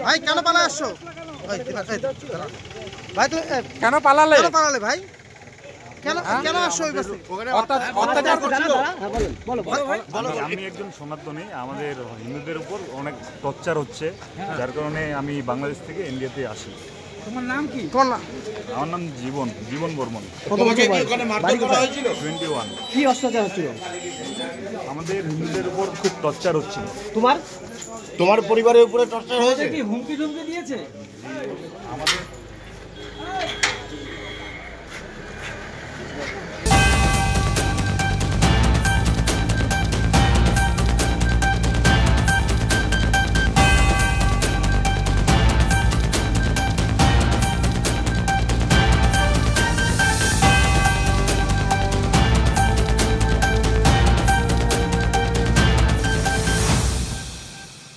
ভাই কেন পালায় আসছো? ভাই তুমি কেন পালালে? কেন পালালে ভাই? কেন কেন আসছো ওই পাশে? অত্যাচার করছিল। আমি একজন সনাতনী, আমাদের হিন্দুদের উপর অনেক টর্চার হচ্ছে, যার কারণে আমি বাংলাদেশ থেকে ইন্ডিয়াতে আসি। তোমার নাম কি? তোমার না আমার নাম জীবন বর্মন। তোমাকে কি ওখানে মারধর করা হয়েছিল? 21। কি অত্যাচার হচ্ছিল? আমাদের হিন্দুদের উপর খুব টর্চার হচ্ছিল। তোমার তোমার পরিবারের উপরে টর্চার হয়েছে? কি হুমকি টুমকি দিয়েছে? আমাদের